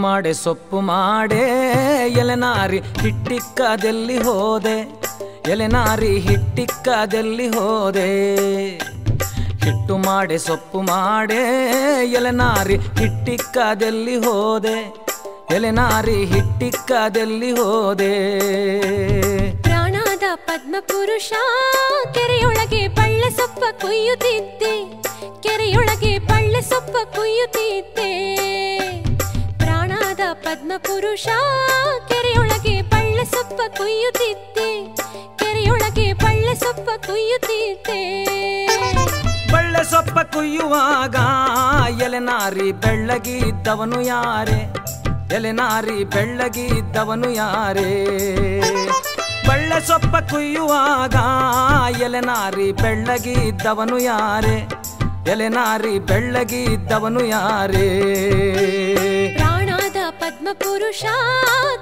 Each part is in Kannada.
ಮಾಡೆ ಸೊಪ್ಪು ಮಾಡೆ ಎಲೆನಾರಿ ಹಿಟ್ಟಿಕ್ಕದೆಲ್ಲಿ ಹೋದೆ ಎಲೆನಾರಿ ಹಿಟ್ಟಿಕ್ಕದೆಲ್ಲಿ ಹೋದೆ ಹಿಟ್ಟು ಮಾಡೆ ಸೊಪ್ಪು ಮಾಡೆ ಎಲೆನಾರಿ ಹಿಟ್ಟಿಕ್ಕದೆಲ್ಲಿ ಹೋದೆ ಎಲೆನಾರಿ ಹಿಟ್ಟಿಕ್ಕದೆಲ್ಲಿ ಹೋದೆ ಪ್ರಾಣದ ಪದ್ಮಪುರುಷ ಕೆರೆಯೊಳಗೆ ಬಳ್ಳೆ ಸೊಪ್ಪ ಕೊಯ್ಯುತ್ತಿದ್ದೆ ಕೆರೆಯೊಳಗೆ ಬಳ್ಳೆ ಸೊಪ್ಪ ಕೊಯ್ಯುತ್ತಿದ್ದೆ ಪ್ರಾಣದ ಪದ್ಮಪುರುಷ ಕೆರೆಯೊಳಗೆ ಬಳ್ಳೆ ಸೊಪ್ಪ ಕೊಯ್ಯುತ್ತಿದ್ದೆ ಕೆರೆಯೊಳಗೆ ಬಳ್ಳೆ ಸೊಪ್ಪ ಕೊಯ್ಯುತ್ತಿದ್ದೆ ಬಳ್ಳೆ ಸೊಪ್ಪ ಕೊಯ್ಯುವಾಗ ಎಲೆನಾರಿ ಬೆಳ್ಳಗಿದ್ದವನು ಯಾರೇ ಎಲೆನಾರಿ ಬೆಳ್ಳಗಿದ್ದವನು ಯಾರೇ ಬಳ್ಳೆ ಸೊಪ್ಪ ಕೊಯ್ಯುವಾಗ ಎಲೆನಾರಿ ಬೆಳ್ಳಗಿದ್ದವನು ಯಾರೇ ಎಲೆನಾರಿ ಬೆಳ್ಳಗಿದ್ದವನು ಯಾರೇ ಪ್ರಾಣದ ಪದ್ಮಪುರುಷ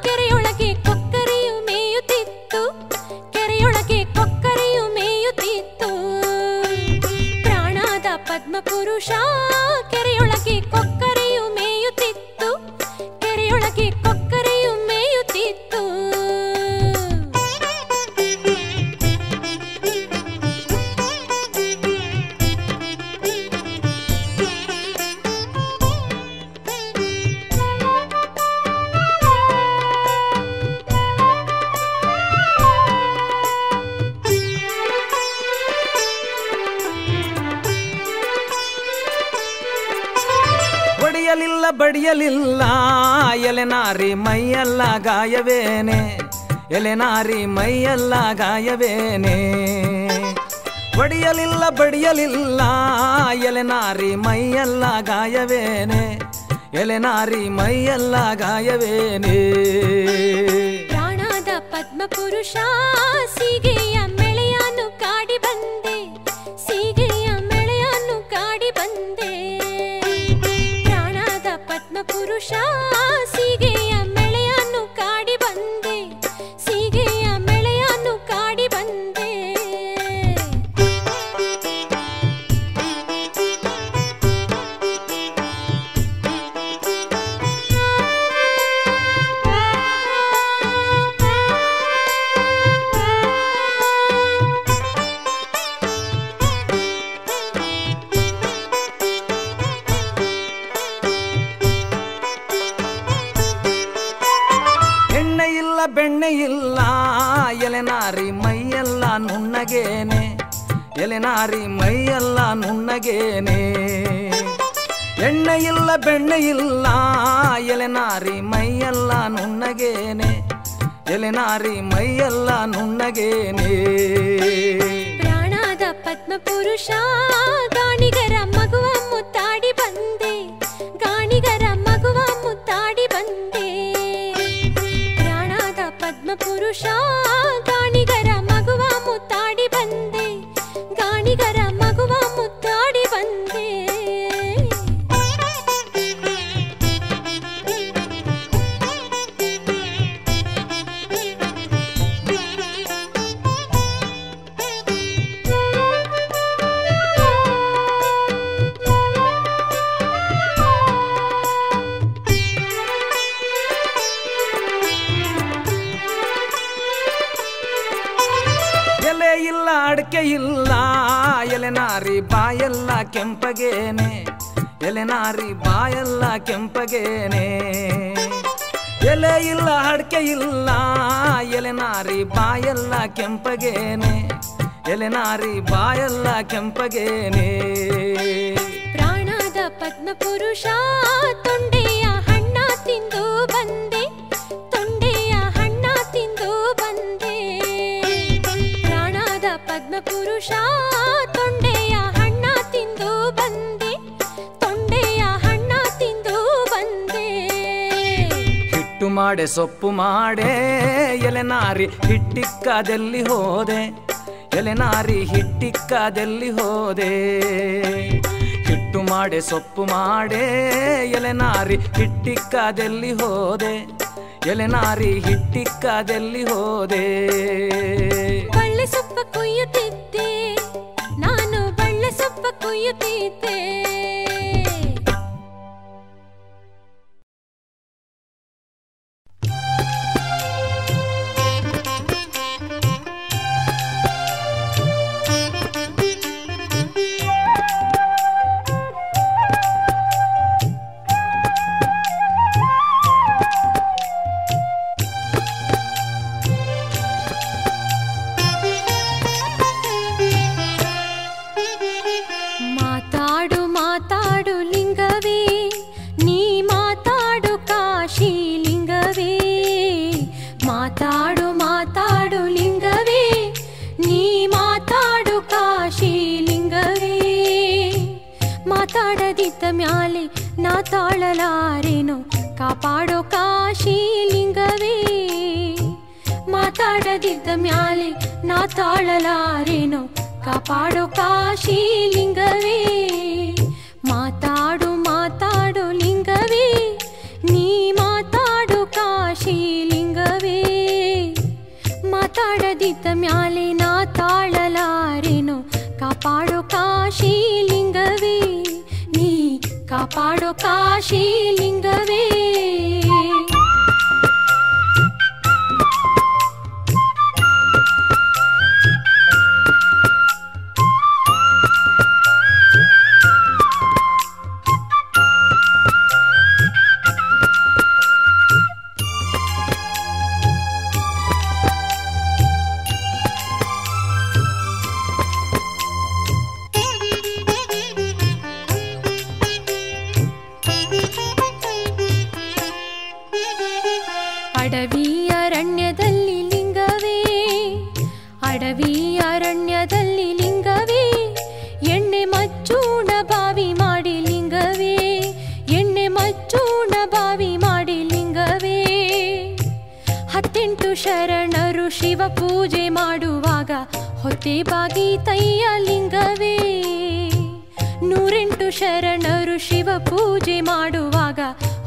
ಕೆರೆಯೊಳಗೆ ಕೊಕ್ಕರೆಯು ಮೇಯುತ್ತಿತ್ತು ಕೆರೆಯೊಳಗೆ ಕೊಕ್ಕರೆಯು ಮೇಯುತ್ತಿತ್ತು ಪ್ರಾಣದ ಪದ್ಮಪುರುಷ ಕೆರೆಯೊಳಗೆ ಕೊಕ್ಕರೆಯು ಮೇಯುತ್ತಿತ್ತು ಕೆರೆಯೊಳಗೆ ಕೊಕ್ಕರೆಯು ಮೇಯುತ್ತಿತ್ತು ಬಡಿಯಲಿಲ್ಲ ಬಡಿಯಲಿಲ್ಲ ಎಲೆನಾರಿ ಮೈಯೆಲ್ಲ ಗಾಯವೇನೆ ಎಲೆನಾರಿ ಮೈಯೆಲ್ಲ ಗಾಯವೇನೆ ಬಡಿಯಲಿಲ್ಲ ಬಡಿಯಲಿಲ್ಲ ಎಲೆನಾರಿ ಮೈಯೆಲ್ಲ ಗಾಯವೇನೆ ಎಲೆನಾರಿ ಮೈಯೆಲ್ಲ ಗಾಯವೇನೆ ಪ್ರಾಣದ ಪದ್ಮಪುರುಷ ಸೀಗೆಯ ಮೆಳೆಯನ್ನು ಕಾಡಿ ಬಂದೆ ಸೀಗೆಯ ಮೆಳೆಯನ್ನು ಕಾಡಿ ಬಂದೆ ಪ್ರಾಣದ ಪದ್ಮಪುರುಷ ಸೀಗೆಯ ಮೆಳೆಯನ್ನು ಕಾಡಿ ಬಂದೆ ಸೀಗೆಯ ಮೆಳೆಯನ್ನು ಕಾಡಿ ಬಂದೆ ಬೆಣ್ಣೆ ಇಲ್ಲ ಎಲೆನಾರಿ ಮೈಯೆಲ್ಲ ನುಣ್ಣಗೇನೆ ಎಲೆನಾರಿ ಮೈಯೆಲ್ಲ ನುಣ್ಣಗೇನೆ ಎಣ್ಣೆ ಇಲ್ಲ ಬೆಣ್ಣೆ ಇಲ್ಲ ಎಲೆನಾರಿ ಮೈಯೆಲ್ಲ ನುಣ್ಣಗೇನೆ ಎಲೆನಾರಿ ಮೈಯೆಲ್ಲ ನುಣ್ಣಗೇನೆ ಪ್ರಾಣದ ಪದ್ಮಪುರುಷ ಗಾಣಿಗರ ಮಗುವ ಮುತ್ತಾಡಿ ಬಂದೆ ಗಾಣಿಗರ ಮಗುವ ಮುತ್ತಾಡಿ ಬಂದೆ ಪದ್ಮಪುರುಷ ಗಾಣಿಗರ ಮಗುವ ಮುತ್ತಾಡಿ ಬಂದೆ ಗಾಣಿಗರ ಮಗುವ ಮುತ್ತಾಡಿ ಬಂದೆ ಎಲೆ ಇಲ್ಲ ಅಡಕೆ ಇಲ್ಲ ಎಲೆನಾರಿ ಬಾಯೆಲ್ಲ ಕೆಂಪಗೇನೆ ಎಲೆನಾರಿ ಬಾಯೆಲ್ಲ ಕೆಂಪಗೇನೆ ಎಲೆ ಇಲ್ಲ ಅಡಕೆ ಇಲ್ಲ ಎಲೆನಾರಿ ಬಾಯೆಲ್ಲ ಕೆಂಪಗೇನೆ ಎಲೆನಾರಿ ಬಾಯೆಲ್ಲ ಕೆಂಪಗೇನೆ ಪ್ರಾಣದ ಪದ್ಮಪುರುಷ ತೊಂಡೆಯ ಹಣ್ಣ ತಿಂದು ಬಂದೆ ತೊಂಡೆಯ ಹಣ್ಣ ತಿಂದು ಬಂದೆ ಪ್ರಾಣದ ಪದ್ಮಪುರುಷ ತೊಂಡೆಯ ಹಣ್ಣ ತಿಂದು ಬಂದೆ ತೊಂಡೆಯ ಹಣ್ಣ ತಿಂದು ಬಂದೆ ಹಿಟ್ಟು ಮಾಡೆ ಸೊಪ್ಪು ಮಾಡೆ ಎಲೆನಾರಿ ಹಿಟ್ಟಿಕ್ಕದೆಲ್ಲಿ ಹೋದೆ ಎಲೆನಾರಿ ಹಿಟ್ಟಿಕ್ಕದೆಲ್ಲಿ ಹೋದೆ ಹಿಟ್ಟು ಮಾಡೆ ಸೊಪ್ಪು ಮಾಡೆ ಎಲೆನಾರಿ ಹಿಟ್ಟಿಕ್ಕದೆಲ್ಲಿ ಹೋದೆ ಎಲೆನಾರಿ ಹಿಟ್ಟಿಕ್ಕದೆಲ್ಲಿ ಹೋದೆ ಬಳ್ಳೆ ಸೊಪ್ಪ ಕೊಯ್ಯುತ್ತಿದ್ದೆ ನಾನು ಬಳ್ಳೆ ಸೊಪ್ಪ ಕೊಯ್ಯುತ್ತಿದ್ದೆ ಮಾತಾಡದಿದ್ದ ಮ್ಯಾಲೆ ನಾ ತಾಳಲಾರೇನೋ ಕಾಪಾಡೋ ಕಾಶಿ ಲಿಂಗವೇ. ಮಾತಾಡದಿದ್ದ ಮ್ಯಾಲೆ ನಾ ತಾಳಲಾರೇನೋ ಕಾಪಾಡೋ ಕಾಶಿ ಲಿಂಗವೇ. ಮಾತಾಡು ಮಾತಾಡು ಲಿಂಗವೇ, ನೀ ಮಾತಾಡು ಕಾಶಿ ಲಿಂಗವೇ. ಮಾತಾಡದಿದ್ದ ಮ್ಯಾಲೆ ನಾ ತಾಳಲಾರೇನೋ ಕಾಪಾಡೋ ಕಾಶಿ ಲಿಂಗವೇ, ನೀ ಕಾಪಾಡೋ ಕಾಶಿ ಲಿಂಗವೇ. ಅಡವಿ ಅರಣ್ಯದಲ್ಲಿ ಲಿಂಗವೇ, ಅಡವಿ ಅರಣ್ಯದಲ್ಲಿ ಲಿಂಗವೇ. ಎಣ್ಣೆ ಮಚ್ಚೂಣ ಬಾವಿ ಮಾಡಿ ಲಿಂಗವೇ, ಎಣ್ಣೆ ಮಚ್ಚೂಣ ಬಾವಿ ಮಾಡಿ ಲಿಂಗವೇ. 18 ಶರಣರು ಶಿವ ಪೂಜೆ ಮಾಡುವಾಗ ಹೊತ್ತೆ ಬಾಗಿ ತಯ್ಯ ಲಿಂಗವೇ. 108 ಶರಣರು ಶಿವ ಪೂಜೆ ಮಾಡುವಾಗ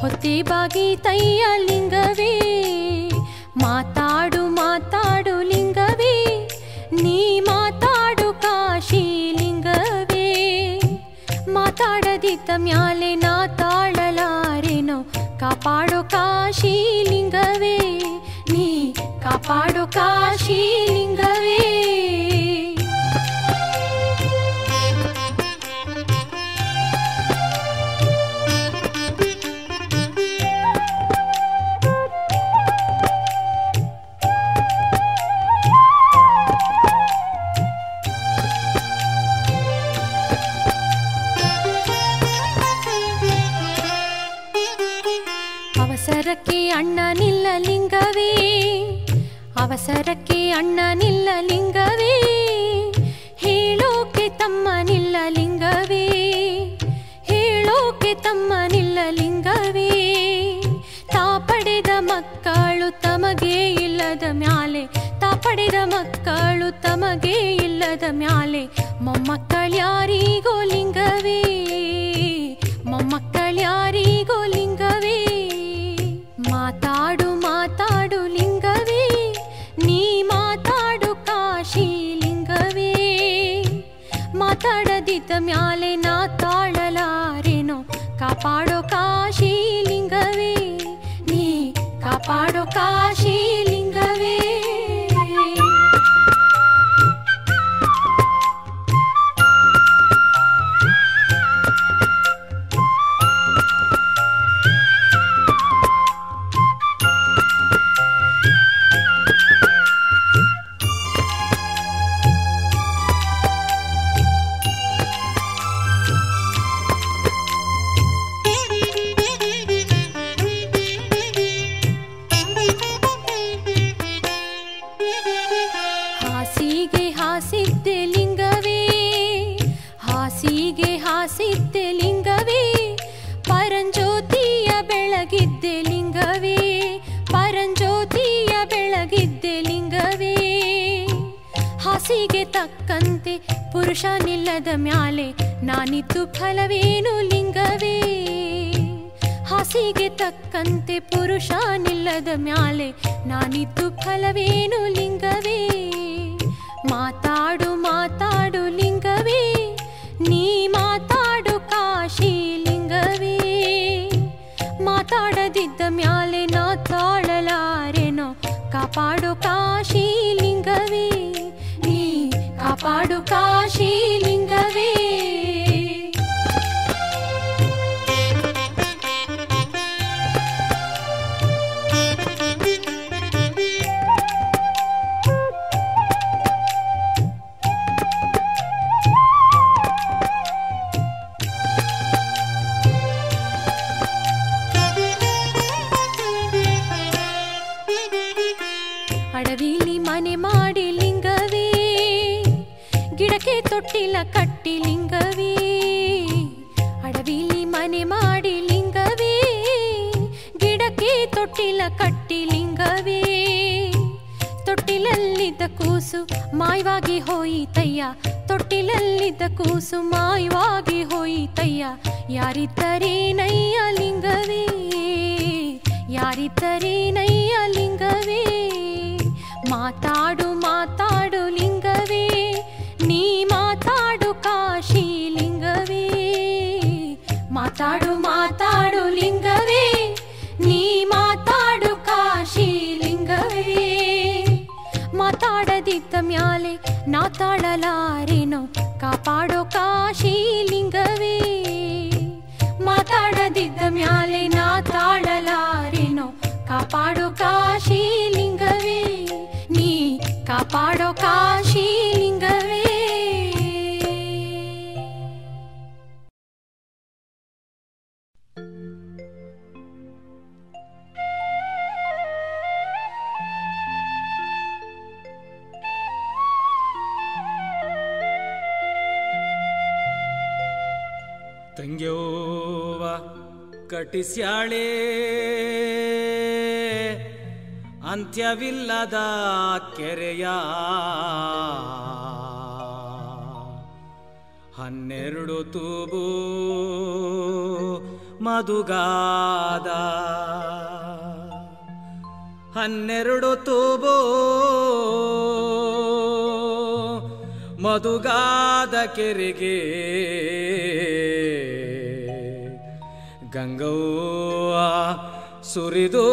ಹೊತ್ತೆ ಬಾಗಿ ತಯ್ಯ ಲಿಂಗವೇ. ಮಾತಾಡು ಮಾತಾಡು ಲಿಂಗವೇ, ನೀ ಮಾತಾಡು ಕಾಶಿ ಲಿಂಗವೇ. ಮಾತಾಡದಿದ್ದ ಮ್ಯಾಲೆ ನಾ ತಾಳಲಾರೇನೋ ಕಾಪಾಡೋ ಕಾಶಿ ಲಿಂಗವೇ, ನೀ ಕಾಪಾಡೋ ಕಾಶಿ ಲಿಂಗವೇ. ಅವಸರಕ್ಕೆ ಅಣ್ಣ ನಿಲ್ಲ ಲಿಂಗವೇ, ಅವಸರಕ್ಕೆ ಅಣ್ಣ ನಿಲ್ಲ ಲಿಂಗವೇ. ಹೇಳೋಕೆ ತಮ್ಮ ನಿಲ್ಲ ಲಿಂಗವೇ, ಹೇಳೋಕೆ ತಮ್ಮ ನಿಲ್ಲ ಲಿಂಗವೇ. ತಾ ಪಡೆದ ಮಕ್ಕಳು ತಮಗೆ ಇಲ್ಲದ ಮ್ಯಾಲೆ, ತಾ ಪಡೆದ ಮಕ್ಕಳು ತಮಗೆ ಇಲ್ಲದ ಮ್ಯಾಲೆ ಮೊಮ್ಮಕ್ಕಳ್ಯಾರಿಗೋ ಲಿಂಗವೇ, ಮೊಮ್ಮಕ್ಕಳ್ಯಾರಿಗೋ ಲಿಂಗವೇ. ಮಾತಾಡು ಮಾತಾಡು ಲಿಂಗವೇ, ನೀ ಮಾತಾಡು ಕಾಶಿ ಲಿಂಗವೇ. ಮಾತಾಡದಿದ್ದ ಮ್ಯಾಲೆ ನಾ ತಾಳಲಾರೇನೋ ಕಾಪಾಡೋ ಕಾಶಿ ಲಿಂಗವೇ, ನೀ ಕಾಪಾಡೋ ಕಾಶಿ ಲಿಂಗವೇ. ಹಾಸಿಗೆ ಹಾಸಿದ್ದೆ ಲಿಂಗವೇ, ಹಾಸಿಗೆ ಹಾಸಿದ್ದೆ ಲಿಂಗವೇ. ಪರಂಜ್ಯೋತಿಯ ಬೆಳಗಿದ್ದೆ ಲಿಂಗವೇ, ಪರಂಜ್ಯೋತಿಯ ಬೆಳಗಿದ್ದೆ ಲಿಂಗವೇ. ಹಾಸಿಗೆ ತಕ್ಕಂತೆ ಪುರುಷ ನಿಲ್ಲದ ಮ್ಯಾಲೆ ನಾನಿದ್ದು ಫಲವೇನು ಲಿಂಗವೇ. ಹಾಸಿಗೆ ತಕ್ಕಂತೆ ಪುರುಷ ನಿಲ್ಲದ ಮ್ಯಾಲೆ ನಾನಿದ್ದು ಫಲವೇನು ಲಿಂಗವೇ. ಮಾತಾಡು ಮಾತಾಡು ಲಿಂಗವೇ, ನೀ ಮಾತಾಡು ಕಾಶಿ ಲಿಂಗವೇ. ಮಾತಾಡದಿದ್ದ ಮ್ಯಾಲೆ ನಾ ತಾಳಲಾರೇನೋ ಕಾಪಾಡು ಕಾಶಿ ಲಿಂಗವೇ, ನೀ ಕಾಪಾಡು ಕಾಶಿ ಲಿಂಗವೇ. ಅಡವಿಲಿ ಮನೆ ಮಾಡಿ ಲಿಂಗವೇ, ಗಿಡಕ್ಕೆ ತೊಟ್ಟಿಲ ಕಟ್ಟಿ ಲಿಂಗವೇ. ಅಡವಿಲಿ ಮನೆ ಮಾಡಿ ಲಿಂಗವೇ ಗಿಡಕ್ಕೆ ತೊಟ್ಟಿಲ ಕಟ್ಟಿ ಲಿಂಗವೇ ತೊಟ್ಟಿಲಲ್ಲಿದ್ದ ಕೂಸು ಮಾಯವಾಗಿ ಹೋಯಿತಯ್ಯ ತೊಟ್ಟಿಲಲ್ಲಿದ್ದ ಕೂಸು ಮಾಯವಾಗಿ ಹೋಯಿತಯ್ಯ ಯಾರಿದ್ದರೇನಯ್ಯ ಲಿಂಗವೇ ಯಾರಿದ್ದರೇನಯ್ಯ ಲಿಂಗವೇ ಮಾತಾಡು ಮಾತಾಡು ಲಿಂಗವೇ ನೀ ಮಾತಾಡು ಕಾಶಿ ಲಿಂಗವೇ ಮಾತಾಡು ಮಾತಾಡು ಲಿಂಗವೇ ನೀ ಮಾತಾಡು ಕಾಶಿ ಲಿಂಗವೇ ಮಾತಾಡದಿದ್ದ ಮ್ಯಾಲೆ ನಾ ತಾಳಲಾರೇನೋ ಕಾಪಾಡೋ ಕಾಶಿ ಲಿಂಗವೇ ಮಾತಾಡದಿದ್ದ ಮ್ಯಾಲೆ ನಾ ತಾಳಲಾರೇನೋ ಕಾಪಾಡೋ ಕಾಶಿ ಲಿಂಗವೇ ನೀ ಕಾಪಾಡೋ ಕಾಶಿ ಲಿಂಗವೇ ತಂಗ್ಯೋವ ಕಟಿಸ್ಯಾಳೆ ಅಂತ್ಯವಿಲ್ಲದ ಕೆರೆಯ 12 ತೂಬು ಮಧುಗಾದ 12 ತೂಬು ಮಧುಗಾದ ಕೆರೆಗೆ ಗಂಗವ್ವ ಸುರಿದು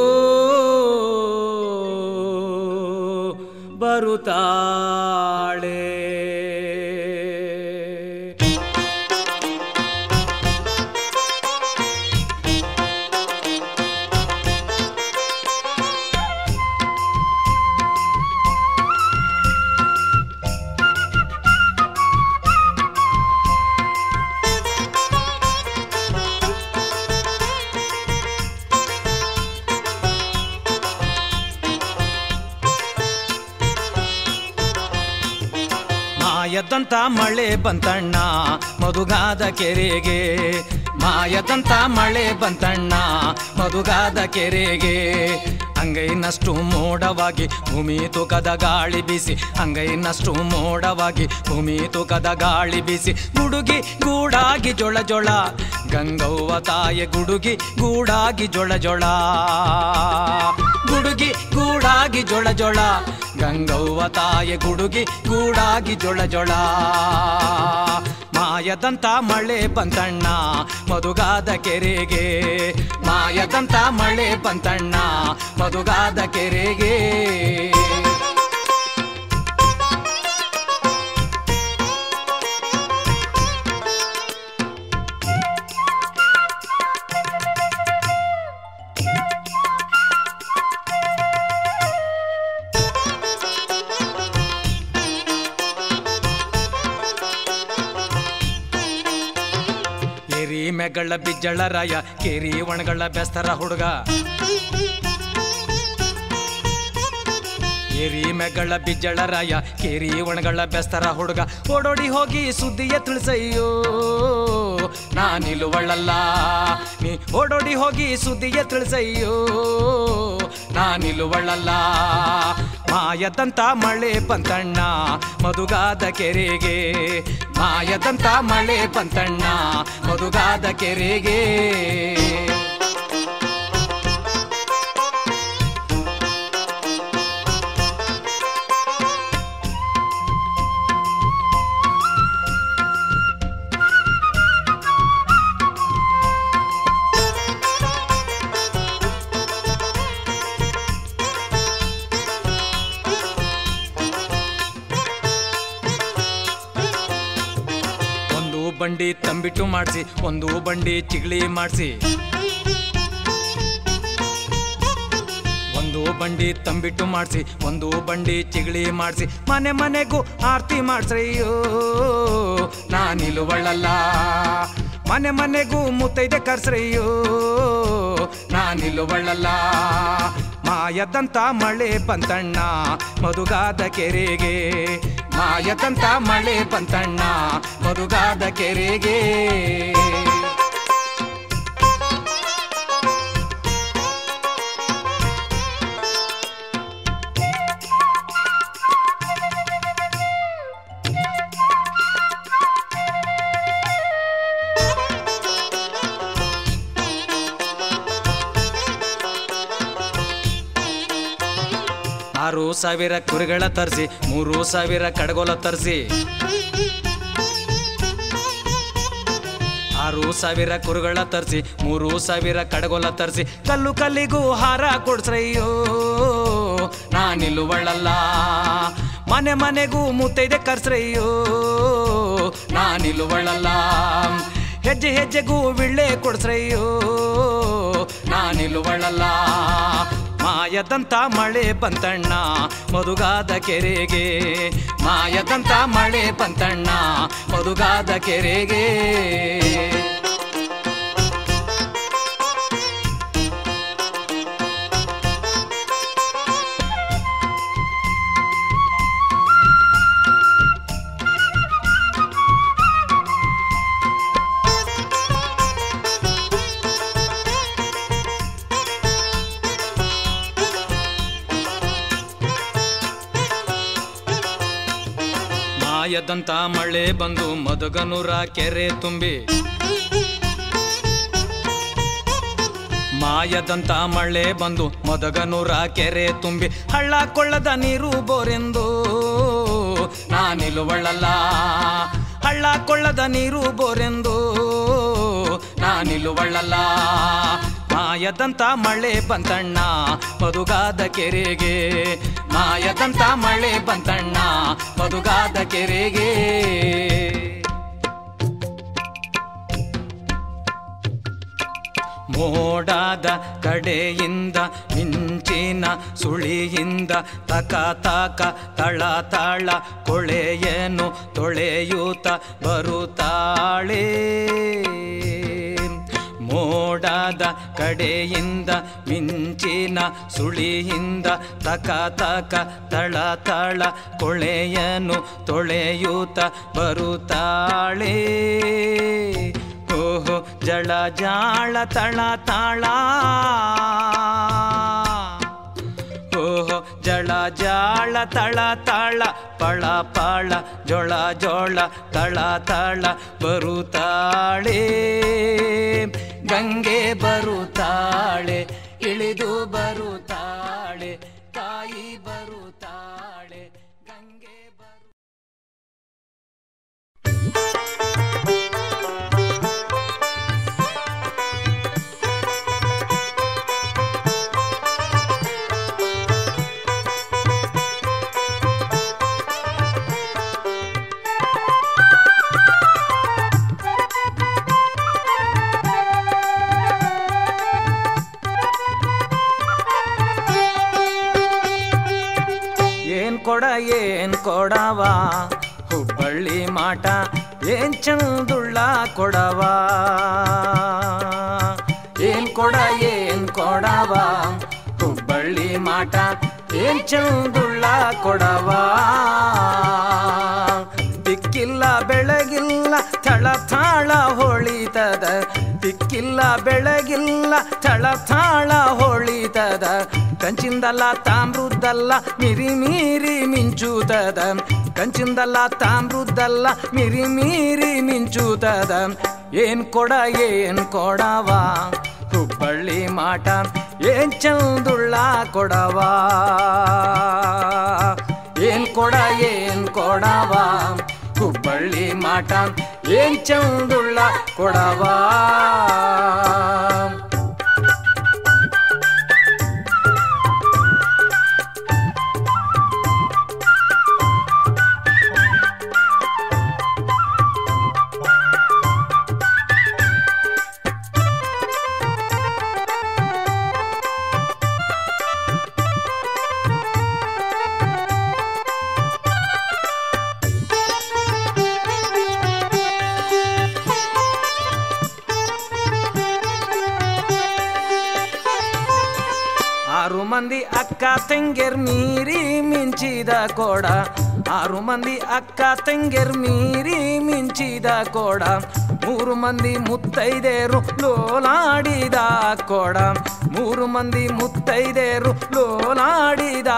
ಬರುತ್ತಾಳೆ ಮಾಯದಂತ ಮಳೆ ಬಂತಣ್ಣ ಮಧುಗಾದ ಕೆರೆಗೆ ಮಾಯದಂತ ಮಳೆ ಬಂತಣ್ಣ ಮಧುಗಾದ ಕೆರೆಗೆ ಅಂಗೈನಷ್ಟು ಮೋಡವಾಗಿ ಭೂಮಿ ತೂಕದ ಗಾಳಿ ಬೀಸಿ ಅಂಗೈನಷ್ಟು ಮೋಡವಾಗಿ ಭೂಮಿ ತೂಕದ ಗಾಳಿ ಬೀಸಿ ಗುಡುಗಿ ಗೂಡಾಗಿ ಜೊಳ ಜೊಳ ಗಂಗವ್ವ ತಾಯಿ ಗುಡುಗಿ ಗೂಡಾಗಿ ಜೊಳ ಜೊಳ ಗುಡುಗಿ ಗೂಡಾಗಿ ಜೊಳ ಜೊಳ ಗಂಗವ್ವ ತಾಯಿ ಗುಡುಗಿ ಗೂಡಾಗಿ ಜೊಳ ಜೊಳ ಮಾಯದಂತ ಮಳೆ ಬಂತಣ್ಣ ಮಧುಗಾದ ಕೆರೆಗೆ ಮಾಯದಂತ ಮಳೆ ಬಂತಣ್ಣ ಮಧುಗಾದ ಕೆರೆಗೆ ಮೆಗಳ ಬಿಜ್ಜಳ ರಾಯ ಕೇರಿ ಒಣಗಳ ಬೆಸ್ತರ ಹುಡುಗ ಕೇರಿ ಮೆಗಳ ಬಿಜ್ಜಳ ರಾಯ ಕೇರಿ ಒಣಗಳ ಬೆಸ್ತರ ಹುಡುಗ ಓಡೋಡಿ ಹೋಗಿ ಸುದ್ದಿಯ ತಿಳಿಸಯ್ಯೋ ನಾನಿಲ್ಲುವಳ್ಳಲ್ಲ ನೀ ಓಡೋಡಿ ಹೋಗಿ ಸುದ್ದಿಯ ತಿಳಿಸಯ್ಯೋ ನಾನಿಲ್ಲುವಳ್ಳಲ್ಲ ಮಾಯದಂತ ಮಳೆ ಬಂತಣ್ಣ ಮಧುಗಾದ ಕೆರೆಗೆ ಮಾಯದಂತ ಮಳೆ ಬಂತಣ್ಣ ಮಧುಗಾದ ಕೆರೆಗೆ ಬಂಡಿ ತಂಬಿಟ್ಟು ಮಾಡಿಸಿ ಒಂದು ಬಂಡಿ ಚಿಗಳಿ ಮಾಡಿಸಿ ಒಂದು ಬಂಡಿ ತಂಬಿಟ್ಟು ಮಾಡಿಸಿ ಒಂದು ಬಂಡಿ ಚಿಗಳಿ ಮಾಡಿಸಿ ಮನೆ ಮನೆಗೂ ಆರತಿ ಮಾಡ್ಸ್ರಯ್ಯೋ ನಾನಿಲ್ಲುವಳ್ಳಲ್ಲ ಮನೆ ಮನೆಗೂ ಮುತ್ತೈದೆ ಕರ್ಸ್ರಯ್ಯೋ ನಾನಿಲ್ಲುವಳ್ಳಲ್ಲ ಮಾಯದಂತ ಮಳೆ ಬಂತಣ್ಣ ಮಧುಗಾದ ಕೆರೆಗೆ ಮಾಯದಂತ ಮಳೆ ಬಂತಣ್ಣ ಮಧುಗಾದ ಕೆರೆಗೆ 6,000 ಕುರಿಗಳ ತರಿಸಿ 3,000 ಕಡಗೋಲ ತರಿಸಿ 6,000 ಕುರಿಗಳ ತರಿಸಿ 3,000 ಕಡಗೋಲ ತರಿಸಿ ಕಲ್ಲು ಕಲ್ಲಿಗೂ ಹಾರ ಕೊಡ್ಸ್ರಯ್ಯೋ ನಾನಿಲ್ಲುವಳ್ಳಲ್ಲ ಮನೆ ಮನೆಗೂ ಮುತ್ತೈದೆ ಕರ್ಸ್ರಯ್ಯೋ ನಾನಿಲ್ಲುವಳ್ಳಲ್ಲ ಹೆಜ್ಜೆ ಹೆಜ್ಜೆಗೂ ವಿಳ್ಳೆ ಕೊಡ್ಸ್ರಯ್ಯೋ ನಾನಿಲ್ಲುವಳ್ಳಲ್ಲ ಮಾಯದಂತ ಮಳೆ ಬಂತಣ್ಣ ಮದುಗಾದ ಕೆರೆಗೆ ಮಾಯದಂತ ಮಳೆ ಬಂತಣ್ಣ ಮದುಗಾದ ಕೆರೆಗೆ ಮಾಯದಂತ ಮಳೆ ಬಂದು ಮದಗನೂರ ಕೆರೆ ತುಂಬಿ ಮಾಯದಂತ ಮಳೆ ಬಂದು ಮದಗನೂರ ಕೆರೆ ತುಂಬಿ ಹಳ್ಳ ಕೊಳ್ಳದ ನೀರು ಬೋರೆಂದು ನಾನಿಲ್ಲುವಳ್ಳಲ್ಲ ಹಳ್ಳ ಕೊಳ್ಳದ ನೀರು ಬೋರೆಂದು ನಾನಿಲ್ಲುವಳ್ಳಲ್ಲ ಮಾಯದಂತ ಮಳೆ ಬಂತಣ್ಣ ಮದುಗಾದ ಕೆರೆಗೆ ಮಾಯದಂತ ಮಳೆ ಬಂತಣ್ಣ ಮದುಗಾದ ಕೆರೆಗೆ ಮೋಡಾದ ಕಡೆಯಿಂದ ಮಿಂಚಿನ ಸುಳಿಯಿಂದ ತಕ ತಕ ತಳ ತಳ ಕೊಳೆಯನು ತೊಳೆಯೂತ ಬರುತ್ತಾಳೆ ಮೋಡಾದ ಕಡೆಯಿಂದ ಮಿಂಚಿನ ಸುಳಿಯಿಂದ ತಕ ತಕ ತಳ ತಳ ಕೊಳೆಯನು ತೊಳೆಯೂತ ಬರುತ್ತಾಳೆ ಓಹೋ ಜಳ ಜಾಳ ತಳ ತಾಳ ಓಹೋ ಜಳ ಜಾಳ ತಳ ತಾಳ ಪಳ ಪಳ ಜೋಳ ಜೋಳ ತಳ ತಳ ಬರುತ್ತಾಳೆ ಗಂಗೆ ಬರುತ್ತಾಳೆ ಇಳಿದು ಬರುತ್ತಾಳೆ ತಾಯಿ ಬರುತ್ತಾಳೆ ಗಂಗೆ ಏನ್ ಕೊಡವ ಹುಬ್ಬಳ್ಳಿ ಮಾಟ ಏನ್ ಚಂದುಳ್ಳ ಕೊಡವ ಏನ್ ಕೊಡವ ಹುಬ್ಬಳ್ಳಿ ಮಾಟ ಏನ್ ಚಂದುಳ್ಳ ಕೊಡವ ದಿಕ್ಕಿಲ್ಲ ಬೆಳಗಿಲ್ಲ ಥಳ ಥಾಳ ಹೊಳಿತದ ದಿಕ್ಕಿಲ್ಲ ಬೆಳಗಿಲ್ಲ ಥಳ ಥಾಳ ಹೊಳಿತದ ಕಂಚಿಂದಲ್ಲ ತಾಮ್ರುದ್ದಲ್ಲ ಮಿರಿ ಮೀರಿ ಮಿಂಚುತದ ಕಂಚಿಂದಲ್ಲ ತಾಮ್ರುದ್ದಲ್ಲ ಮಿರಿ ಮೀರಿ ಮಿಂಚುತದ ಏನ್ ಕೊಡವ ಹುಬ್ಬಳ್ಳಿ ಮಾಟ ಏನ್ ಚಂದುಳ್ಳ ಕೊಡವ ಏನ್ ಕೊಡವ ಹುಬ್ಬಳ್ಳಿ ಮಾಟ ಏನ್ ಚಂದುಳ್ಳ ಕೊಡವ ಮಂದಿ ಅಕ್ಕ ತಂಗಿಯರ್ ಮೀರಿ ಮಿಂಚಿದ ಕೋಡ 6 ಮಂದಿ ಅಕ್ಕ ತಂಗಿಯರ್ ಮೀರಿ ಮಿಂಚಿದ ಕೋಡ 3 ಮಂದಿ ಮುತ್ತೈದೇರು ಲೋಲಾಡಿದ ಕೋಡ 3 ಮಂದಿ ಮುತ್ತೈದೇರು ಲೋಲಾಡಿದ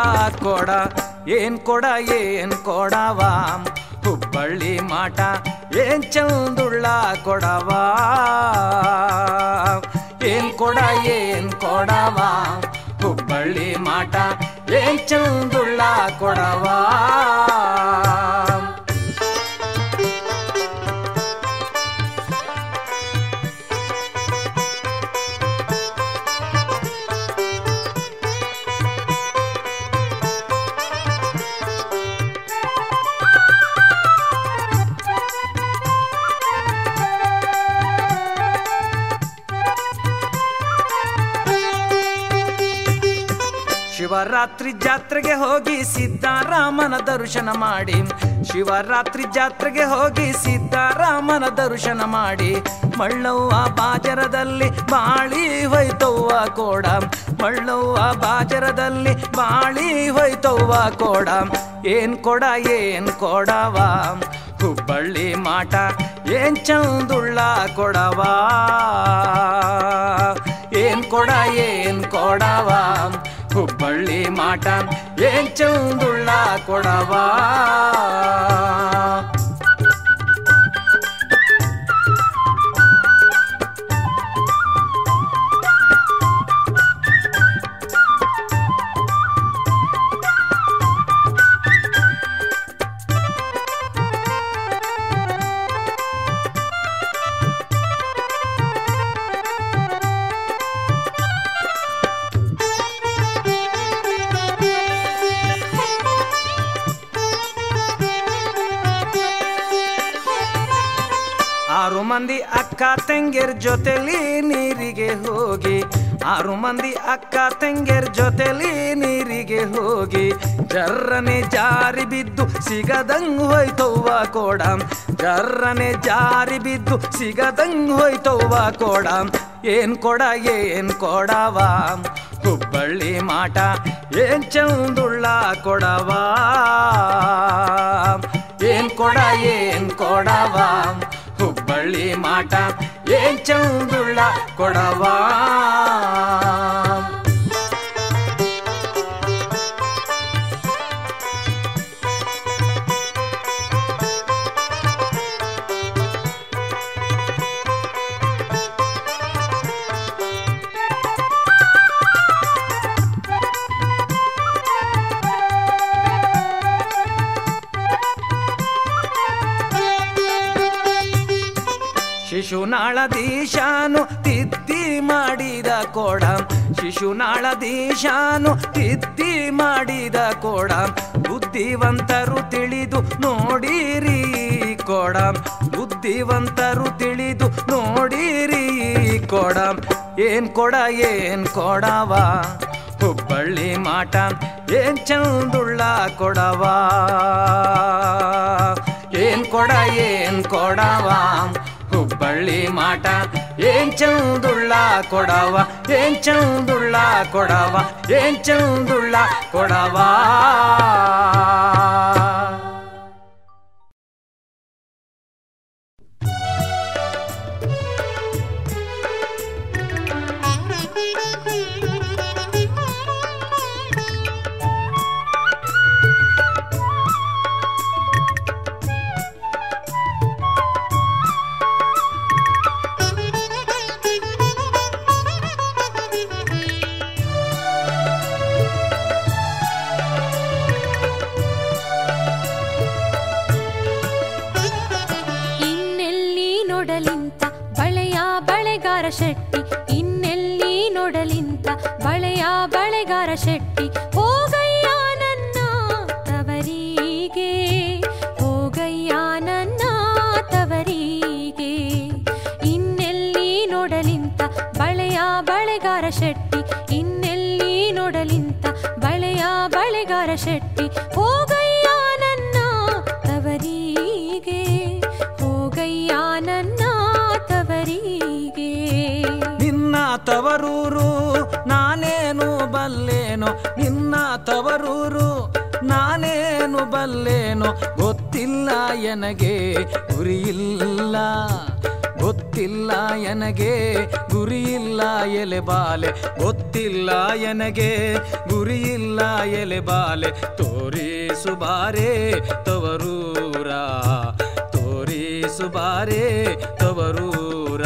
ಕೋಡ ಏನ್ ಕೊಡವ ಹುಬ್ಬಳ್ಳಿ ಮಾಟ ಏನ್ ಚಂದುಳ್ಳ ಕೊಡವ ಏನ್ ಕೊಡವ ಹುಬ್ಬಳ್ಳಿ ಮಾಟ ಏನ್ ಚಂದುಳ್ಳ ಕೊಡವ. ಶಿವರಾತ್ರಿ ಜಾತ್ರೆಗೆ ಹೋಗಿ ಸಿದ್ದಾರಾಮನ ದರ್ಶನ ಮಾಡಿ, ಶಿವರಾತ್ರಿ ಜಾತ್ರೆಗೆ ಹೋಗಿ ಸಿದ್ದಾರಾಮನ ದರ್ಶನ ಮಾಡಿ, ಮಳ್ಳವ್ವ ಬಾಜರದಲ್ಲಿ ಬಾಳಿ ಹೋಯ್ತವ್ವ ಕೋಡ, ಮಳ್ಳವ್ವ ಬಾಜರದಲ್ಲಿ ಬಾಳಿ ಹೋಯ್ತವ್ವ ಕೋಡ. ಏನ್ ಕೊಡ ಏನ್ ಕೊಡವ ಹುಬ್ಬಳ್ಳಿ ಮಾಟ, ಏನ್ ಚಂದುಳ್ಳ ಕೊಡವ. ಏನ್ ಕೊಡ ಏನ್ ಕೊಡವ ಹುಬ್ಬಳ್ಳಿ ಮಾಟ, ಏನ್ ಚಂದುಳ್ಳ ಕೊಡವ. ಆರು ಮಂದಿ ಅಕ್ಕ ತಂಗಿಯರ್ ಜೊತೆಲಿ ನೀರಿಗೆ ಹೋಗಿ, ಆರು ಮಂದಿ ಅಕ್ಕ ತಂಗಿಯರ್ ಜೊತೆಲಿ ನೀರಿಗೆ ಹೋಗಿ, ಜರ್ರನೆ ಜಾರಿ ಬಿದ್ದು ಸಿಗದಂಗ್ ಹೋಯ್ತವ್ವ ಕೋಡ, ಜರ್ರನೆ ಜಾರಿ ಬಿದ್ದು ಸಿಗದಂಗ್ ಹೋಯ್ತವ್ವ ಕೋಡ. ಏನ್ ಕೊಡ ಏನ್ ಕೊಡವ ಹುಬ್ಬಳ್ಳಿ ಮಾಟ, ಏನ್ ಚಂದುಳ್ಳ ಕೊಡವ. ಏನ್ ಕೊಡ ಏನ್ ಕೊಡವ ಹುಬ್ಬಳ್ಳಿ ಮಾಟ, ಏನ್ ಚಂದುಳ್ಳ ಕೊಡವ. ಶಿಶುನಾಳಧೀಶಾನು ತಿದ್ದಿ ಮಾಡಿದ ಕೋಡ, ಶಿಶುನಾಳಧೀಶಾನು ತಿದ್ದಿ ಮಾಡಿದ ಕೋಡ. ಬುದ್ಧಿವಂತರು ತಿಳಿದು ನೋಡಿರಿ ಕೋಡ, ಬುದ್ಧಿವಂತರು ತಿಳಿದು ನೋಡಿರಿ ಕೋಡ. ಏನ್ ಕೊಡ ಏನ್ ಕೊಡವ ಹುಬ್ಬಳ್ಳಿ ಮಾಟ, ಏನ್ ಚಂದುಳ್ಳ ಕೊಡವ. ಏನ್ ಕೊಡ ಏನ್ ಕೊಡವ ಹುಬ್ಬಳ್ಳಿ ಮಾಟ, ಏನ್ ಚಂದುಳ್ಳ ಕೊಡವ. ಏನ್ ಚಂದುಳ್ಳ ಕೊಡವ, ಏನ್ ಚಂದುಳ್ಳ ಕೊಡವ. ಶೆಟ್ಟಿ ಇನ್ನೆಲ್ಲಿ ನೋಡಲಿಂತ ಬಳೆಯ ಬಳೆಗಾರ ಶೆಟ್ಟಿ, ಹೋಗಯ್ಯ ನನ್ನ ತವರಿಗೆ, ಹೋಗಯ್ಯ ನನ್ನ ತವರಿಗೆ. ಇನ್ನೆಲ್ಲಿ ನೋಡಲಿಂತ ಬಳೆಯ ಬಳೆಗಾರ ಶೆಟ್ಟಿ, ಇನ್ನೆಲ್ಲಿ ನೋಡಲಿಂತ ಬಳೆಯ ಬಳೆಗಾರ ಶೆಟ್ಟಿ, ಹೋಗಯ್ಯ ನನ್ನ ತವರಿಗೆ, ಹೋಗಯ್ಯ ನನ್ನ ತವರಿಗೆ. ನಿನ್ನ ತವರೂರು ನಾನೇನು ಬಲ್ಲೇನೋ, ನಿನ್ನ ತವರೂರು ನಾನೇನು ಬಲ್ಲೇನೋ, ಗೊತ್ತಿಲ್ಲ ಎನಗೆ ಗುರಿಯಿಲ್ಲ, ಗೊತ್ತಿಲ್ಲ ಎನಗೆ ಗುರಿಯಿಲ್ಲ ಎಲೆಬಾಲೆ, ಗೊತ್ತಿಲ್ಲ ಎನಗೆ ಗುರಿಯಿಲ್ಲ ಎಲೆಬಾಲೆ. ತೋರಿಸು ಬಾರೆ ತವರೂರ, ತೋರಿಸು ಬಾರೆ ತವರೂರ.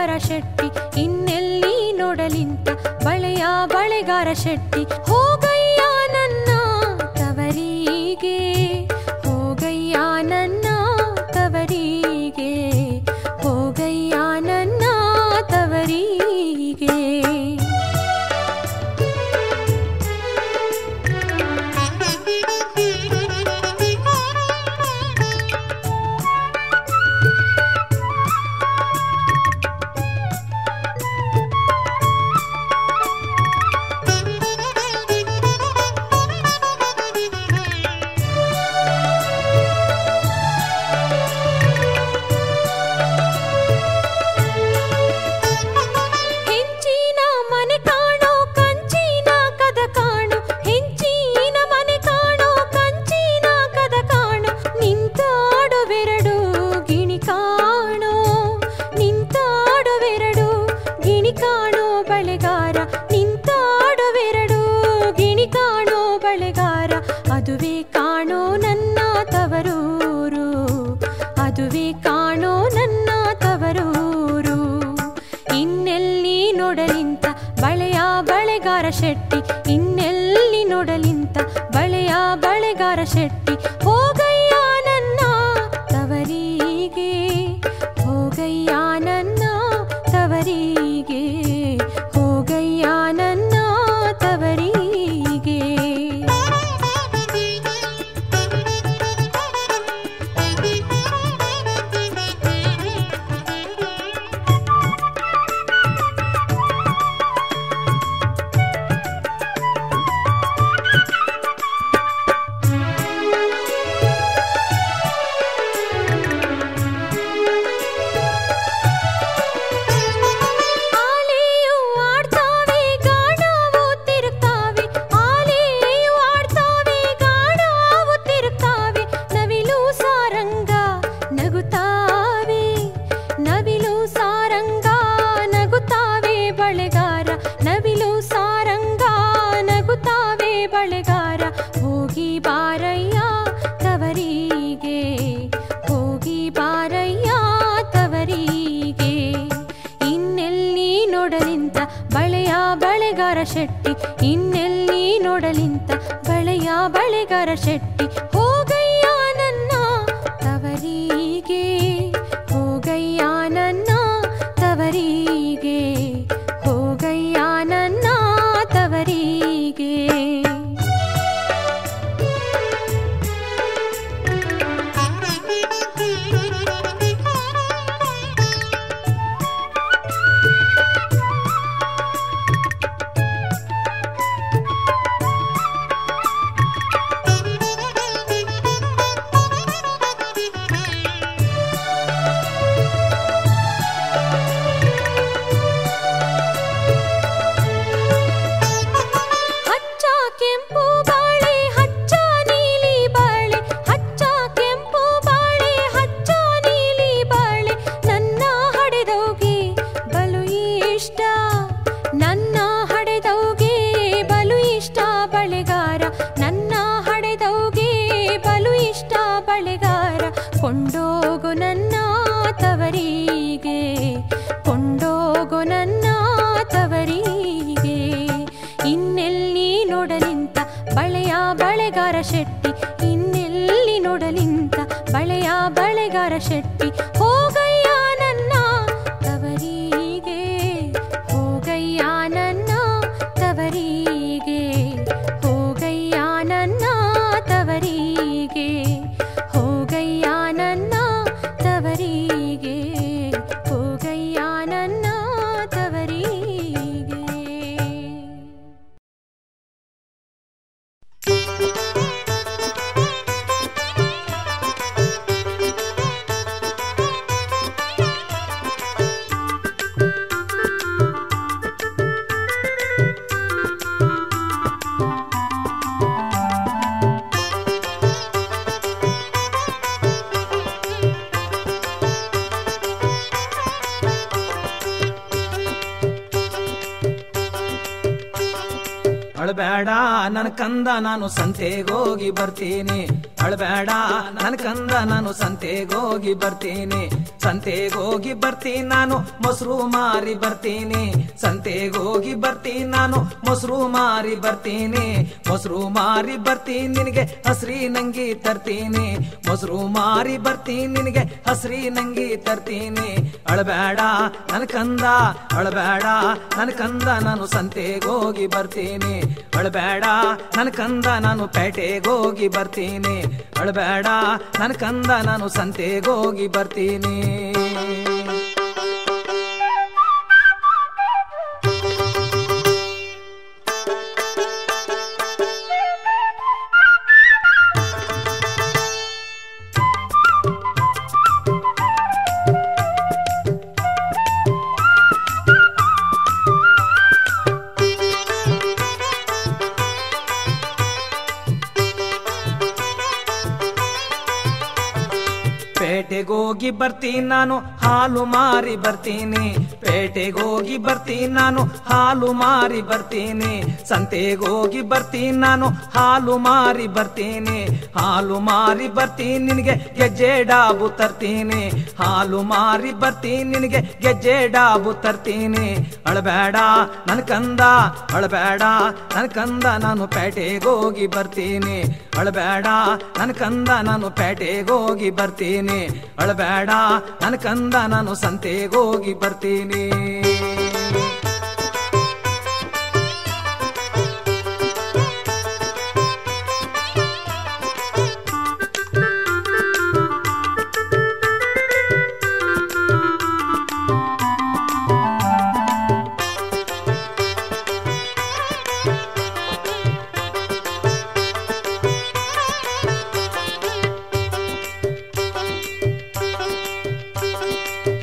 ಬಳೆಗಾರ ಶೆಟ್ಟಿ ಇನ್ನೆಲ್ಲಿ ನೋಡಲಿಂತ ಬಳೆಯ ಬಳೆಗಾರ ಶೆಟ್ಟಿ ಹೋಗಯ್ಯ ನನ್ನ ತವರಿಗೆ ಹೋಗಯ್ಯ ನನ್ನ ತವರಿಗೆ ಹೋಗಯ್ಯ ನನ್ನ ತವರಿಗೆ ಅದುವೇ ಕಾಣೋ ನನ್ನ ತವರೂರು ಅದುವೇ ಕಾಣೋ ನನ್ನ ತವರೂರು ಇನ್ನೆಲ್ಲಿ ನೋಡಲಿಂತ ಬಳೆಯ ಬಳೆಗಾರ ಶೆಟ್ಟಿ ಇನ್ನೆಲ್ಲಿ ನೋಡಲಿಂತ ಬಳೆಯ ಬಳೆಗಾರ ಶೆಟ್ಟಿ ಹೋಗಯ್ಯ ನನ್ನ ತವರಿಗೆ ಹೋಗಯ್ಯ ನನ್ನ ತವರಿಗೆ ಹೋಗಯ್ಯ ನನ್ನ ತವರಿಗೆ ಶೆಟ್ಟಿ ಇನ್ನೆಲ್ಲಿ ನೋಡಲಿಂತ ಬಳೆಯ ಬಳೆಗಾರ ಶೆಟ್ಟಿ ಹೋಗಯ್ಯ ನನ್ನ ತವರಿಗೆ ಹೋಗಯ್ಯ ನನ್ನ ತವರಿಗೆ ಹೋಗಯ್ಯ ನನ್ನ ತವರಿಗೆ ಕೊಂಡೋಗು ನನ್ನ ತವರಿಗೆ ಕೊಂಡೋಗು ನನ್ನ ತವರಿಗೆ ಇನ್ನೆಲ್ಲಿ ನೋಡಲಿಂತ ಬಳೆಯ ಬಳೆಗಾರ ಶೆಟ್ಟಿ ಇನ್ನೆಲ್ಲಿ ನೋಡಲಿಂತ ಬಳೆಯ ಬಳೆಗಾರ ಶೆಟ್ಟಿ ಹೋಗಯ್ಯ ನನ್ನ ತವರಿಗೆ ಹೋಗಯ್ಯ ನನ್ನ ತವರಿಗೆ ಹೋಗಯ್ಯ ನನ್ನ ತವರಿಗೆ ಹೋಗಯ್ಯ ನನ್ನ ತವರಿಗೆ ಹೋಗಯ್ಯ ನನ್ನ ತವರಿಗೆ ಅಳಬೇಡ ನನ್ನ ಕಂದ ನಾನು ಸಂತೆಗೋಗಿ ಬರ್ತೀನಿ ಅಳಬೇಡ ನನ್ ಕಂದ ನಾನು ಸಂತೆಗೋಗಿ ಬರ್ತೀನಿ ಸಂತೆಗೋಗಿ ಬರ್ತೀನಿ ನಾನು ಮೊಸರು ಮಾರಿ ಬರ್ತೀನಿ ಸಂತೆಗೋಗಿ ಬರ್ತೀನಿ ನಾನು ಮೊಸರು ಮಾರಿ ಬರ್ತೀನಿ ಮೊಸರು ಮಾರಿ ಬರ್ತೀನಿ ನಿನಗೆ ಹಸ್ರಿ ನಂಗಿ ತರ್ತೀನಿ ಮೊಸರು ಮಾರಿ ಬರ್ತೀನಿ ನಿನಗೆ ಹಸ್ರಿ ನಂಗಿ ತರ್ತೀನಿ ಅಳಬೇಡ ನನ್ ಕಂದ ಅಳಬೇಡ ನನ್ ಕಂದ ನಾನು ಸಂತೆಗೋಗಿ ಬರ್ತೀನಿ ಅಳಬೇಡ ನನ್ ಕಂದ ನಾನು ಪೇಟೆಗೋಗಿ ಬರ್ತೀನಿ ಅಳಬೇಡ ನನ್ ಕಂದ ನಾನು ಸಂತೆಗೋಗಿ ಬರ್ತೀನಿ ಪೇಟೆಗೋಗಿ ಬರ್ತೀನಿ ನಾನು ಹಾಲು ಮಾರಿ ಬರ್ತೀನಿ ಪೇಟೆಗೋಗಿ ಬರ್ತೀನಿ ನಾನು ಹಾಲು ಮಾರಿ ಬರ್ತೀನಿ ಸಂತೆಗೋಗಿ ಬರ್ತೀನಿ ನಾನು ಹಾಲು ಮಾರಿ ಬರ್ತೀನಿ ಹಾಲು ಮಾರಿ ಬರ್ತೀನಿ ನಿನಗೆ ಗೆಜ್ಜೆ ಡಾಬು ತರ್ತೀನಿ ಹಾಲು ಮಾರಿ ಬರ್ತೀನಿ ನಿನಗೆ ಗೆಜ್ಜೆ ಡಾಬು ತರ್ತೀನಿ ಅಳಬೇಡ ನನ್ ಕಂದ ಅಳಬೇಡ ನನ್ ಕಂದ ನಾನು ಪೇಟೆಗೋಗಿ ಬರ್ತೀನಿ ಅಳಬೇಡ ನನ್ ಕಂದ ನಾನು ಪೇಟೆಗೋಗಿ ಬರ್ತೀನಿ ಅಳಬೇಡ ನನ್ ಕಂದ ನಾನು ಸಂತೆಗೋಗಿ ಬರ್ತೀನಿ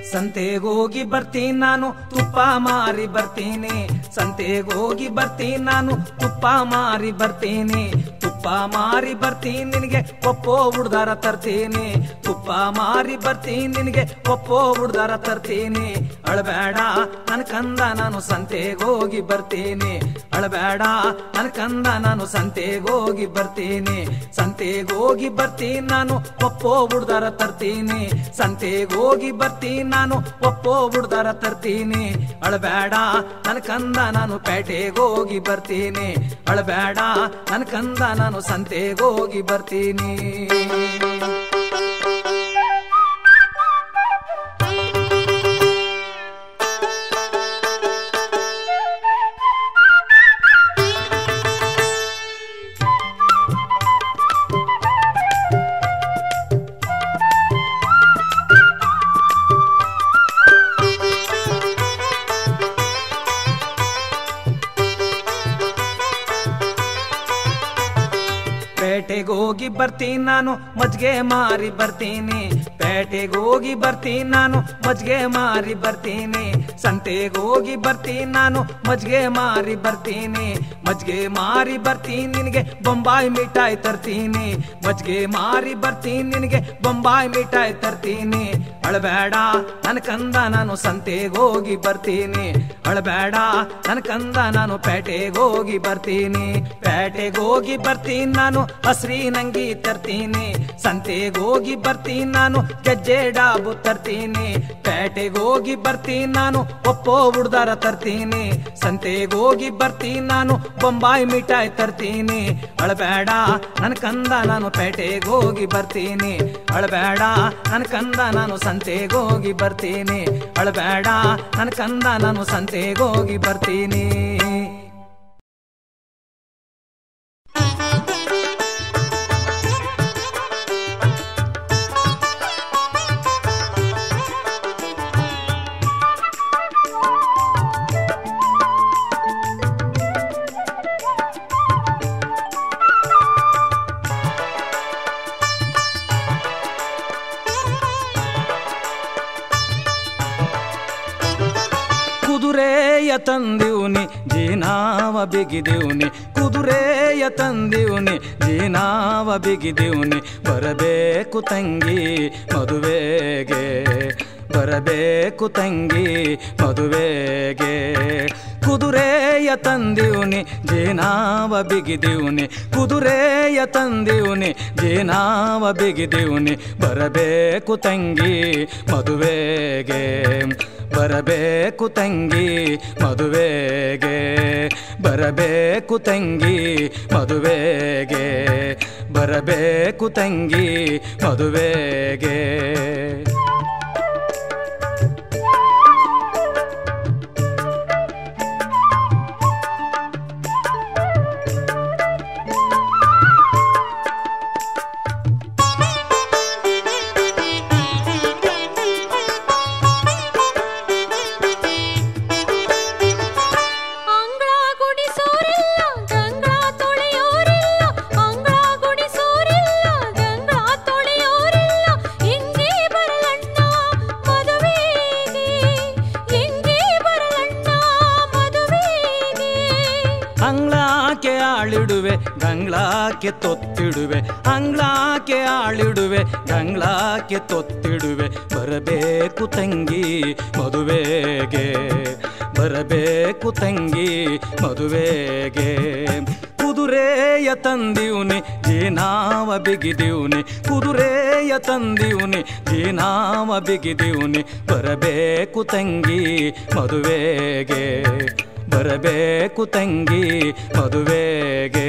ಸಂತೆಗೋಗಿ ಬರ್ತೀನಿ ನಾನು ತುಪ್ಪ ಮಾರಿ ಬರ್ತೀನಿ ಸಂತೆಗೋಗಿ ಬರ್ತೀನಿ ನಾನು ತುಪ್ಪ ಮಾರಿ ಬರ್ತೀನಿ ತುಪ್ಪ ಮಾರಿ ಬರ್ತೀನಿ ನಿನಗೆ ಒಪ್ಪೋ ಹುಡ್ದಾರ ತರ್ತೀನಿ ತುಪ್ಪ ಮಾರಿ ಬರ್ತೀನಿ ನಿನಗೆ ಒಪ್ಪೋ ಹುಡ್ದಾರ ತರ್ತೀನಿ ಅಳಬೇಡ ನನ್ ಕಂದ ನಾನು ಸಂತೆಗೋಗಿ ಬರ್ತೀನಿ ಅಳಬೇಡ ನನ್ ಕಂದ ನಾನು ಸಂತೆಗೋಗಿ ಬರ್ತೀನಿ ಸಂತೆಗೋಗಿ ಬರ್ತೀನಿ ನಾನು ಒಪ್ಪೋ ಹುಡ್ದಾರ ತರ್ತೀನಿ ಸಂತೆಗೋಗಿ ಬರ್ತೀನಿ ನಾನು ಒಪ್ಪೋ ಹುಡ್ದಾರ ತರ್ತೀನಿ ಅಳಬೇಡ ನನ್ ಕಂದ ನಾನು ಪೇಟೆಗೋಗಿ ಬರ್ತೀನಿ ಅಳಬೇಡ ನನ್ ಕಂದ ನಾನು ಸಂತೆಗೋಗಿ ಬರ್ತೀನಿ ಪೇಟೆಗೋಗಿ ಬರ್ತೀನಿ ನಾನು ಮಜ್ಗೆ ಮಾರಿ ಬರ್ತೀನಿ ಪೇಟೆಗೋಗಿ ಬರ್ತೀನಿ ನಾನು ಮಜ್ಗೆ ಮಾರಿ ಬರ್ತೀನಿ ಸಂತೆಗೋಗಿ ಬರ್ತೀನಿ ನಾನು ಮಜ್ಗೆ ಮಾರಿ ಬರ್ತೀನಿ ಮಜ್ಗೆ ಮಾರಿ ಬರ್ತೀನಿ ನಿನಗೆ ಬೊಂಬಾಯಿ ಮಿಠಾಯಿ ತರ್ತೀನಿ ಮಜ್ಗೆ ಮಾರಿ ಬರ್ತೀನಿ ನಿನಗೆ ಬೊಂಬಾಯಿ ಮಿಠಾಯಿ ತರ್ತೀನಿ ಅಳಬೇಡ ನನ್ ಕಂದ ನಾನು ಸಂತೆಗೋಗಿ ಬರ್ತೀನಿ ಅಳಬೇಡ ನನ್ ಕಂದ ನಾನು ಪೇಟೆಗೋಗಿ ಬರ್ತೀನಿ ಪೇಟೆಗೋಗಿ ಬರ್ತೀನಿ ನಾನು ಹಸ್ರಿ ನಂಗಿ ತರ್ತೀನಿ ಸಂತೆಗೋಗಿ ಬರ್ತೀನಿ ನಾನು ಗೆಜ್ಜೆ ಡಾಬು ತರ್ತೀನಿ ಪೇಟೆಗೋಗಿ ಬರ್ತೀನಿ ನಾನು ಒಪ್ಪೋ ಹುಡ್ದಾರ ತರ್ತೀನಿ ಸಂತೆಗೋಗಿ ಬರ್ತೀನಿ ನಾನು ಬೊಂಬಾಯಿ ಮಿಠಾಯಿ ತರ್ತೀನಿ ಅಳಬೇಡ ನನ್ ಕಂದ ನಾನು ಪೇಟೆಗೋಗಿ ಬರ್ತೀನಿ ಅಳಬೇಡ ನನ್ ಕಂದ ನಾನು ಸಂತೆಗೋಗಿ ಬರ್ತೀನಿ ಅಳಬೇಡ ನನ್ ಕಂದ ನಾನು ಸಂತೆಗೋಗಿ ಬರ್ತೀನಿ ಕುದುರೆಯ ತಂದಿವ್ನಿ ಜೀನಾವ ಬಿಗಿದಿವ್ನಿ ಕುದುರೆಯ ತಂದಿವ್ನಿ ಜೀನಾವ ಬಿಗಿದಿವ್ನಿ ಬರಬೇಕು ತಂಗಿ ಮದುವೆಗೆ ಬರಬೇಕು ತಂಗಿ ಮದುವೆಗೆ ಕುದುರೆಯ ತಂದಿವ್ನಿ ಜೀನಾವ ಬಿಗಿದಿವ್ನಿ ಕುದುರೆಯ ತಂದಿವ್ನಿ ಜೀನಾವ ಬಿಗಿದೀವ್ನಿ ಬರಬೇಕು ತಂಗಿ ಮದುವೆಗೆ ಬರಬೇಕು ತಂಗಿ ಮದುವೆಗೆ ಬರಬೇಕು ತಂಗಿ ಮದುವೆಗೆ ಬರಬೇಕು ತಂಗಿ ಮದುವೆಗೆ ಗಂಗ್ಲಾಕ್ಕೆ ತೊತ್ತಿಡುವೆ ಅಂಗ್ಲಾಕ್ಕೆ ಆಳಿಡುವೆ ಗಂಗ್ಲಾಕ್ಕೆ ತೊತ್ತಿಡುವೆ ಬರಬೇಕು ತಂಗಿ ಮದುವೆಗೆ ಬರಬೇಕು ತಂಗಿ ಮದುವೆಗೆ ಕುದುರೆಯ ತಂದಿವ್ನಿ ಜೀನಾವ ಬಿಗಿದೀವ್ನಿ ಕುದುರೆಯ ತಂದಿವ್ನಿ ಜೀನಾವ ಬಿಗಿದೀವ್ನಿ ಬರಬೇಕು ತಂಗಿ ಮದುವೆಗೆ ಬರಬೇಕು ತಂಗಿ ಮದುವೆಗೆ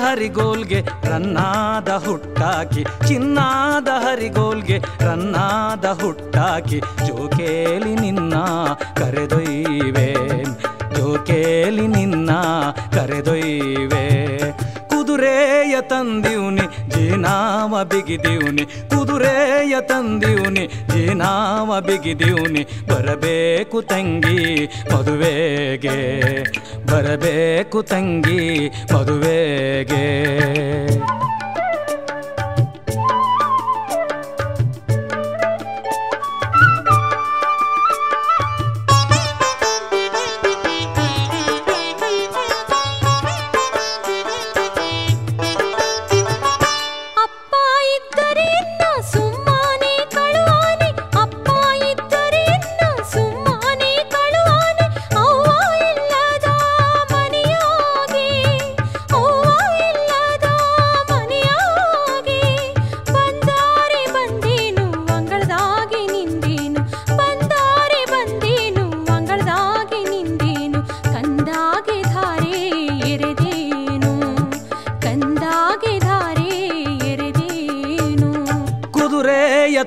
ಹರಿಗೋಲ್ಗೆ ರನ್ನಾದ ಹುಟ್ಟಾಕಿ ಚಿನ್ನಾದ ಹರಿಗೋಲ್ಗೆ ರನ್ನಾದ ಹುಟ್ಟಾಕಿ ಜೋಕೇಲಿ ನಿನ್ನ ಕರೆದೊಯ್ವೆ ಜೋಕೇಲಿ ನಿನ್ನ ಕರೆದೊಯ್ವೆ ಕುದುರೆಯ ತಂದಿವ್ನಿ ಜೀನಾವ ಬಿಗಿದೀವ್ನಿ ಕುದುರೆಯ ತಂದಿವ್ನಿ ಜೀನಾವ ಬಿಗಿದೀವ್ನಿ ಬರಬೇಕು ತಂಗಿ ಮದುವೆಗೆ ಬರಬೇಕು ತಂಗಿ ಮದುವೆಗೆ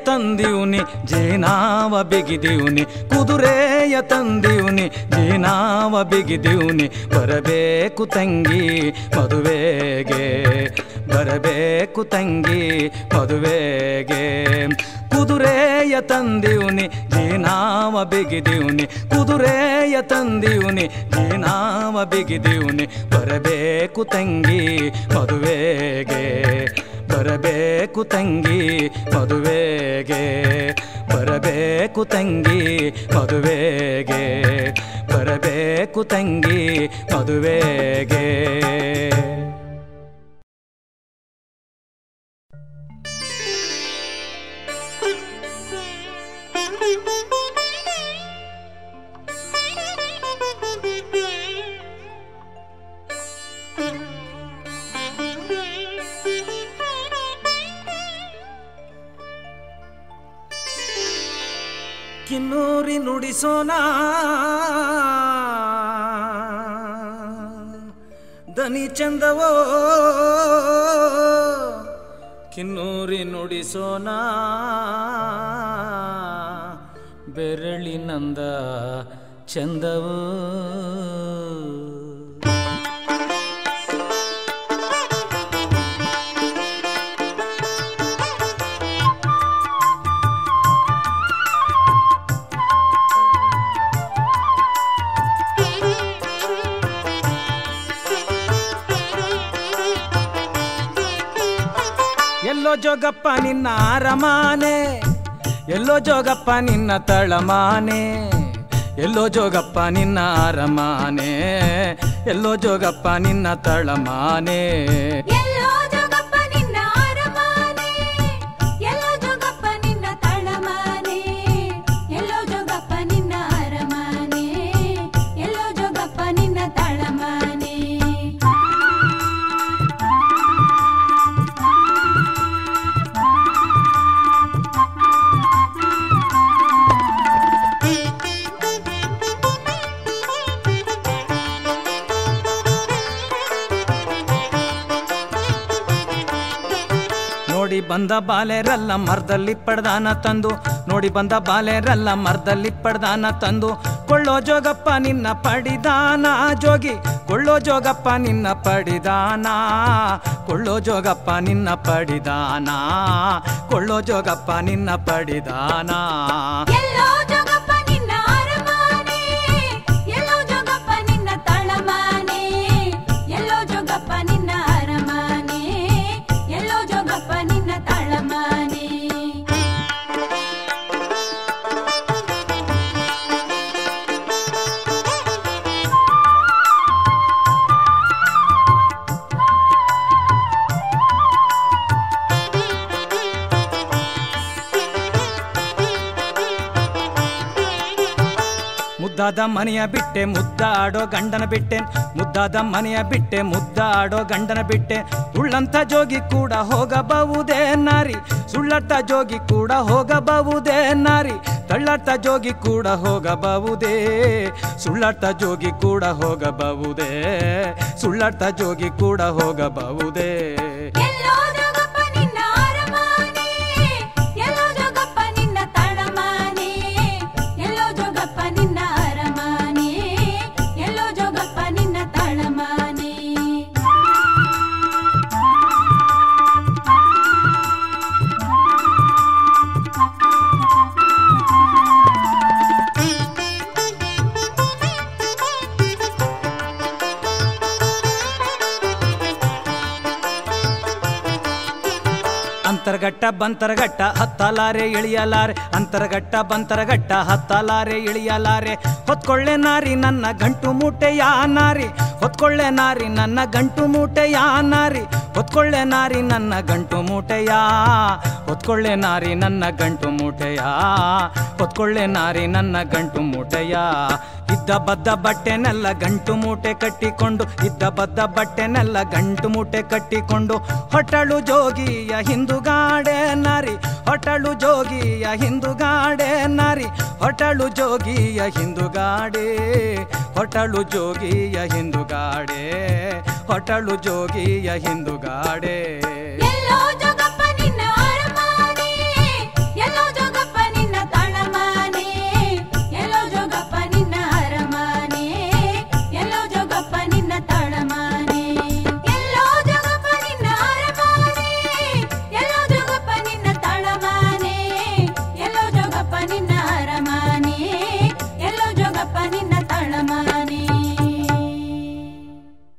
ತಂದಿವ್ನಿ ಜೀನಾವ ಬಿಗಿದೀವ್ನಿ ಕುದುರೆಯ ತಂದಿವ್ನಿ ಜೀನಾವ ಬಿಗಿದೀವ್ನಿ ಬರಬೇಕು ತಂಗಿ ಮದುವೆಗೆ ಬರಬೇಕು ತಂಗಿ ಮದುವೆಗೆ ಕುದುರೆಯ ತಂದಿವ್ನಿ ಜೀನಾವ ಬಿಗಿದೀವ್ನಿ ಕುದುರೆಯ ತಂದಿವ್ನಿ ಜೀನಾವ ಬಿಗಿದೀವ್ನಿ ಬರಬೇಕು ತಂಗಿ ಮದುವೆಗೆ ಬರಬೇಕು ತಂಗಿ ಮದುವೆಗೆ ಬರಬೇಕು ತಂಗಿ ಮದುವೆಗೆ ಬರಬೇಕು ತಂಗಿ ಮದುವೆಗೆ ಕಿನ್ನೂರಿ ನುಡಿಸೋಣ ದನಿ ಚಂದವೋ ಕಿನ್ನೂರಿ ನುಡಿಸೋಣ ಬೆರಳಿನಂದ ಚಂದವೋ ಎಲ್ಲೋ ಜೋಗಪ್ಪ ನಿನ್ನ ಅರಮಾನೆ, ಎಲ್ಲೋ ಜೋಗಪ್ಪ ನಿನ್ನ ತಳಮಾನೆ, ಎಲ್ಲೋ ಜೋಗಪ್ಪ ನಿನ್ನ ಅರಮಾನೆ, ಎಲ್ಲೋ ಜೋಗಪ್ಪ ನಿನ್ನ ತಳಮಾನೆ. ಎಲ್ಲೋ ಜೋಗಪ್ಪ ನಿನ್ನ ಅರಮಾನೆ, ಎಲ್ಲೋ ಜೋಗಪ್ಪ ನಿನ್ನ ತಳಮಾನೆ, ಎಲ್ಲೋ ಜೋಗಪ್ಪ ನಿನ್ನ ಅರಮಾನೆ, ಎಲ್ಲೋ ಜೋಗಪ್ಪ ನಿನ್ನ ತಳಮಾನೆ. ನೋಡಿ ಬಂದ ಬಾಲೆರಲ್ಲ ಮರದಲ್ಲಿ ಪಡ್ದಾನ ತಂದು, ನೋಡಿ ಬಂದ ಬಾಲೆರಲ್ಲ ಮರದಲ್ಲಿ ಪಡ್ದಾನ ತಂದು, ಕೊಳ್ಳೋ ಜೋಗಪ್ಪ ನಿನ್ನ ಪಡಿದಾನ ಜೋಗಿ, ಕೊಳ್ಳೋ ಜೋಗಪ್ಪ ನಿನ್ನ ಪಡಿದಾನ, ಕೊಳ್ಳೋ ಜೋಗಪ್ಪ ನಿನ್ನ ಪಡಿದಾನ, ಕೊಳ್ಳೋ ಜೋಗಪ್ಪ ನಿನ್ನ ಪಡಿದಾನ. ಎಲ್ಲೋ ಜೋಗಪ್ಪ ನಿನ್ನ ಅರಮಾನೆ, ಎಲ್ಲೋ ಜೋಗಪ್ಪ ನಿನ್ನ ತಳಮಾನೆ, ಎಲ್ಲೋ ಜೋಗಪ್ಪ ನಿನ್ನ ಅರಮಾನೆ, ಎಲ್ಲೋ ಜೋಗಪ್ಪ ನಿನ್ನ ತಳಮಾನೆ. ಮುದ್ದಾದ ಮನೆಯ ಬಿಟ್ಟೆ ಮುದ್ದಾಡೋ ಗಂಡನ ಬಿಟ್ಟೆ, ಮುದ್ದಾದ ಮನೆಯ ಬಿಟ್ಟೆ ಮುದ್ದಾಡೋ ಗಂಡನ ಬಿಟ್ಟೆ, ಉಳ್ಳಂತ ಜೋಗಿ ಕೂಡ ಹೋಗಬಹುದೇ ನಾರಿ, ಸುಳ್ಳಟ್ಟ ಜೋಗಿ ಕೂಡ ಹೋಗಬಹುದೇ ನಾರಿ, ತಳ್ಳಟ್ಟ ಜೋಗಿ ಕೂಡ ಹೋಗಬಹುದೇ, ಸುಳ್ಳಟ್ಟ ಜೋಗಿ ಕೂಡ ಹೋಗಬಹುದೇ, ಸುಳ್ಳಟ್ಟ ಜೋಗಿ ಕೂಡ ಹೋಗಬಹುದೇ. ಎಲ್ಲೋ ಜೋಗಪ್ಪ ನಿನ್ನ ಅರಮಾನೆ, ಎಲ್ಲೋ ಜೋಗಪ್ಪ ನಿನ್ನ ತಳಮಾನೆ, ಎಲ್ಲೋ ಜೋಗಪ್ಪ ನಿನ್ನ ಅರಮಾನೆ, ಎಲ್ಲೋ ಜೋಗಪ್ಪ ನಿನ್ನ ತಳಮಾನೆ. ಅಂತರ್ಗಟ್ಟ ಬಂತರಗಟ್ಟ ಹತ್ತಲಾರೆ ಇಳಿಯಲಾರೆ, ಅಂತರ್ಗಟ್ಟ ಬಂತರಗಟ್ಟ ಹತ್ತಲಾರೆ ಇಳಿಯಲಾರೆ, ಹೊತ್ಕೊಳ್ಳೆ ನಾರಿ ನನ್ನ ಗಂಟು ಮೂಟೆಯ ನಾರಿ, ಹೊತ್ಕೊಳ್ಳೆ ನಾರಿ ನನ್ನ ಗಂಟು ಮೂಟೆಯ ನಾರಿ, ಹೊತ್ಕೊಳ್ಳೆ ನಾರಿ ನನ್ನ ಗಂಟು ಮೂಟೆಯ, ಹೊತ್ಕೊಳ್ಳೆ ನಾರಿ ನನ್ನ ಗಂಟು ಮೂಟೆಯ, ಹೊತ್ಕೊಳ್ಳೆ ನಾರಿ ನನ್ನ ಗಂಟು ಮೂಟೆಯ. ಇದ್ದ ಬದ್ದ ಬಟ್ಟೆನೆಲ್ಲ ಗಂಟು ಮೂಟೆ ಕಟ್ಟಿಕೊಂಡು, ಇದ್ದ ಬದ್ದ ಬಟ್ಟೆನೆಲ್ಲ ಗಂಟು ಮೂಟೆ ಕಟ್ಟಿಕೊಂಡು, ಹೊಟ್ಟಳು ಜೋಗಿಯ ಹಿಂದುಗಾಡೆ ನಾರಿ, ಹೊಟ್ಟಳು ಜೋಗಿಯ ಹಿಂದುಗಾಡೆ ನಾರಿ, ಹೊಟ್ಟಳು ಜೋಗಿಯ ಹಿಂದುಗಾಡೆ, ಹೊಟ್ಟಳು ಜೋಗಿಯ ಹಿಂದುಗಾಡೆ, ಹೊಟ್ಟಳು ಜೋಗಿಯ ಹಿಂದುಗಾಡೆ. ಎಲ್ಲೋ